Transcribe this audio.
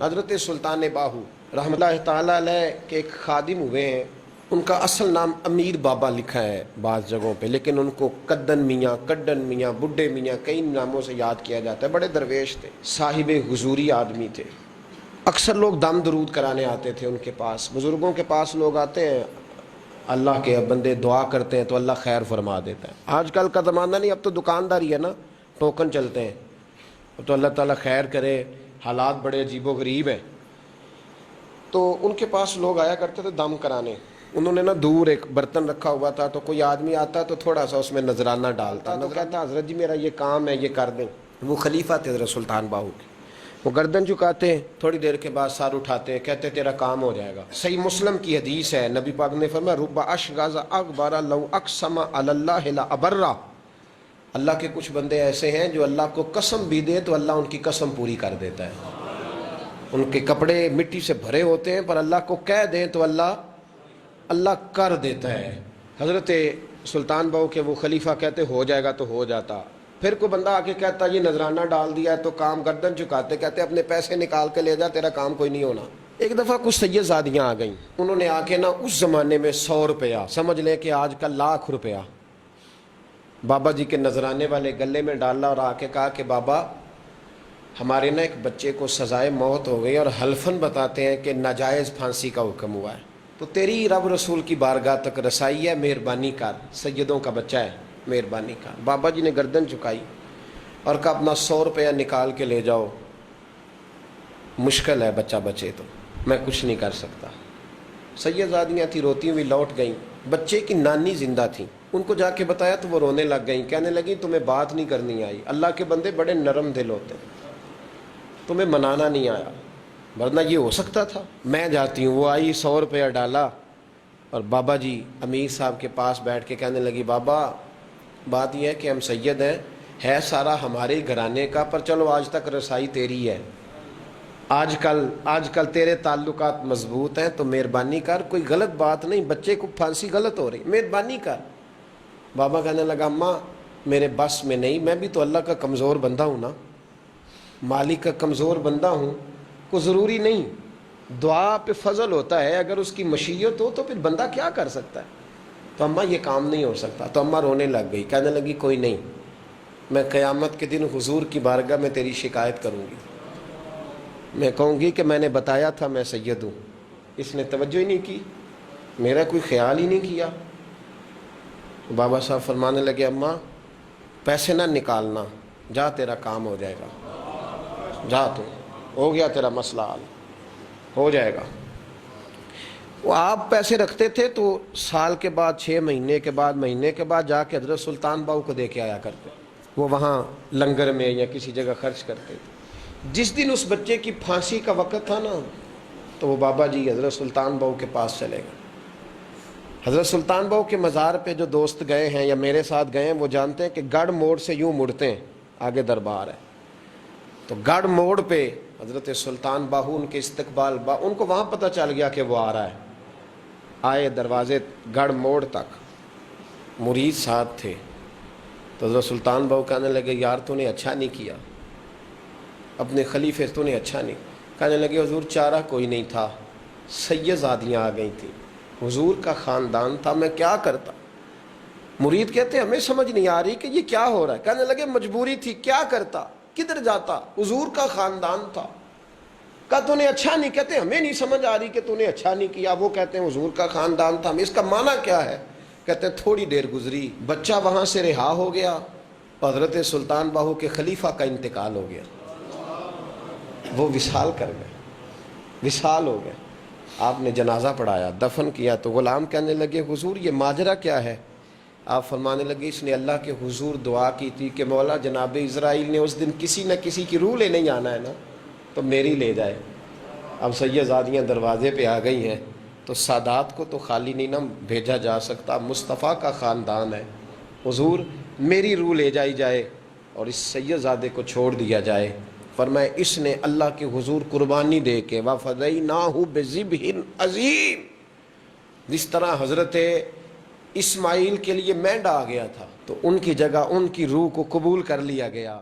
حضرت سلطان باہو رحمۃ اللہ تعالیٰ علیہ کے ایک خادم ہوئے ہیں، ان کا اصل نام امیر بابا لکھا ہے بعض جگہوں پہ، لیکن ان کو کدن میاں، کڈن میاں، بڈھے میاں کئی ناموں سے یاد کیا جاتا ہے۔ بڑے درویش تھے، صاحب حضوری آدمی تھے۔ اکثر لوگ دم درود کرانے آتے تھے ان کے پاس۔ بزرگوں کے پاس لوگ آتے ہیں، اللہ کے بندے دعا کرتے ہیں تو اللہ خیر فرما دیتا ہے۔ آج کل کا زمانہ نہیں، اب تو دکانداری ہے نا، ٹوکن چلتے ہیں تو اللہ تعالیٰ خیر کرے، حالات بڑے عجیب و غریب ہیں۔ تو ان کے پاس لوگ آیا کرتے تھے دم کرانے۔ انہوں نے نا دور ایک برتن رکھا ہوا تھا، تو کوئی آدمی آتا تو تھوڑا سا اس میں نذرانہ ڈالتا، تو کہتا حضرت جی میرا یہ کام ہے، یہ کر دیں۔ وہ خلیفہ تھے حضرت سلطان باہو کے، وہ گردن جھکاتے ہیں، تھوڑی دیر کے بعد سار اٹھاتے ہیں، کہتے تیرا کام ہو جائے گا۔ صحیح مسلم کی حدیث ہے، نبی پاک نے فرمایا رب اشغاز اغبر لو اقسم علی اللہ لا ابرہ۔ اللہ کے کچھ بندے ایسے ہیں جو اللہ کو قسم بھی دے تو اللہ ان کی قسم پوری کر دیتا ہے۔ ان کے کپڑے مٹی سے بھرے ہوتے ہیں، پر اللہ کو کہہ دیں تو اللہ کر دیتا ہے۔ حضرت سلطان باہو کے وہ خلیفہ کہتے ہو جائے گا تو ہو جاتا۔ پھر کوئی بندہ آ کے کہتا یہ نذرانہ ڈال دیا ہے تو کام، گردن چکاتے کہتے اپنے پیسے نکال کے لے جا، تیرا کام کوئی نہیں ہونا۔ ایک دفعہ کچھ سید زادیاں آ گئیں، انہوں نے آ کے نا اس زمانے میں 100 روپیہ، سمجھ لیں کہ آج کل لاکھ روپیہ، بابا جی کے نذرانے والے گلے میں ڈالا اور آ کے کہا کہ بابا ہمارے نا ایک بچے کو سزائے موت ہو گئی اور حلفاً بتاتے ہیں کہ ناجائز پھانسی کا حکم ہوا ہے، تو تیری رب رسول کی بارگاہ تک رسائی ہے، مہربانی کر، سیدوں کا بچہ ہے، مہربانی کر۔ بابا جی نے گردن چکائی اور کہا اپنا 100 روپیہ نکال کے لے جاؤ، مشکل ہے بچہ بچے تو میں کچھ نہیں کر سکتا۔ سیدزادیاں تھیں، روتی ہوئی لوٹ گئیں۔ بچے کی نانی زندہ تھیں، ان کو جا کے بتایا تو وہ رونے لگ گئیں، کہنے لگیں تمہیں بات نہیں کرنی آئی، اللہ کے بندے بڑے نرم دل ہوتے ہیں، تمہیں منانا نہیں آیا، ورنہ یہ ہو سکتا تھا۔ میں جاتی ہوں۔ وہ آئی، 100 روپیہ ڈالا اور بابا جی امیر صاحب کے پاس بیٹھ کے کہنے لگی بابا بات یہ ہے کہ ہم سید ہیں، ہے سارا ہمارے گھرانے کا، پر چلو آج تک رسائی تیری ہے، آج کل تیرے تعلقات مضبوط ہیں تو مہربانی کر، کوئی غلط بات نہیں، بچے کو پھانسی غلط ہو رہی، مہربانی کر۔ بابا کہنے لگا اماں میرے بس میں نہیں، میں بھی تو اللہ کا کمزور بندہ ہوں نا، مالک کا کمزور بندہ ہوں، کو ضروری نہیں، دعا پہ فضل ہوتا ہے، اگر اس کی مشیت ہو تو پھر بندہ کیا کر سکتا ہے۔ تو اماں یہ کام نہیں ہو سکتا۔ تو اماں رونے لگ گئی، کہنے لگی کوئی نہیں، میں قیامت کے دن حضور کی بارگاہ میں تیری شکایت کروں گی، میں کہوں گی کہ میں نے بتایا تھا میں سید ہوں، اس نے توجہ ہی نہیں کی، میرا کوئی خیال ہی نہیں کیا۔ بابا صاحب فرمانے لگے اماں پیسے نہ نکالنا، جا تیرا کام ہو جائے گا، جا تو ہو گیا تیرا مسئلہ حل، ہو جائے گا۔ وہ آپ پیسے رکھتے تھے تو سال کے بعد، 6 مہینے کے بعد، مہینے کے بعد جا کے حضرت سلطان باہو کو دے کے آیا کرتے، وہ وہاں لنگر میں یا کسی جگہ خرچ کرتے تھے۔ جس دن اس بچے کی پھانسی کا وقت تھا نا، تو وہ بابا جی حضرت سلطان باہو کے پاس چلے گئے۔ حضرت سلطان باہو کے مزار پہ جو دوست گئے ہیں یا میرے ساتھ گئے ہیں وہ جانتے ہیں کہ گڑھ موڑ سے یوں مڑتے ہیں، آگے دربار ہے، تو گڑھ موڑ پہ حضرت سلطان باہو ان کے استقبال، ان کو وہاں پتہ چل گیا کہ وہ آ رہا ہے، آئے دروازے گڑھ موڑ تک، مرید ساتھ تھے، تو حضرت سلطان باہو کہنے لگے یار تو نے اچھا نہیں کیا، اپنے خلیفے تو نے اچھا نہیں۔ کہنے لگے حضور چارہ کوئی نہیں تھا، سیدزادیاں آ گئی تھیں، حضور کا خاندان تھا، میں کیا کرتا۔ مرید کہتے ہمیں سمجھ نہیں آ رہی کہ یہ کیا ہو رہا ہے۔ کہنے لگے مجبوری تھی، کیا کرتا، کدھر جاتا، حضور کا خاندان تھا۔ کہا تو نے اچھا نہیں، کہتے ہمیں نہیں سمجھ آ رہی کہ تو نے اچھا نہیں کیا، وہ کہتے ہیں حضور کا خاندان تھا، اس کا معنی کیا ہے؟ کہتے ہیں تھوڑی دیر گزری، بچہ وہاں سے رہا ہو گیا، حضرت سلطان باہو کے خلیفہ کا انتقال ہو گیا، وہ وصال کر گئے، وصال ہو گئے۔ آپ نے جنازہ پڑھایا، دفن کیا، تو غلام کہنے لگے حضور یہ ماجرا کیا ہے؟ آپ فرمانے لگے اس نے اللہ کے حضور دعا کی تھی کہ مولا جناب اسرائیل نے اس دن کسی نہ کسی کی روح لینے جانا ہے نا، تو میری لے جائے۔ اب سیدزادیاں دروازے پہ آ گئی ہیں، تو سادات کو تو خالی نہیں نہ بھیجا جا سکتا، مصطفیٰ کا خاندان ہے، حضور میری روح لے جائی جائے اور اس سیدزادے کو چھوڑ دیا جائے۔ فرمایا اس نے اللہ کے حضور قربانی دے کے وَفَدَيْنَاهُ بِذِبْحٍ عَظِيمٍ، جس طرح حضرت اسماعیل کے لیے مینڈا آ گیا تھا تو ان کی جگہ ان کی روح کو قبول کر لیا گیا۔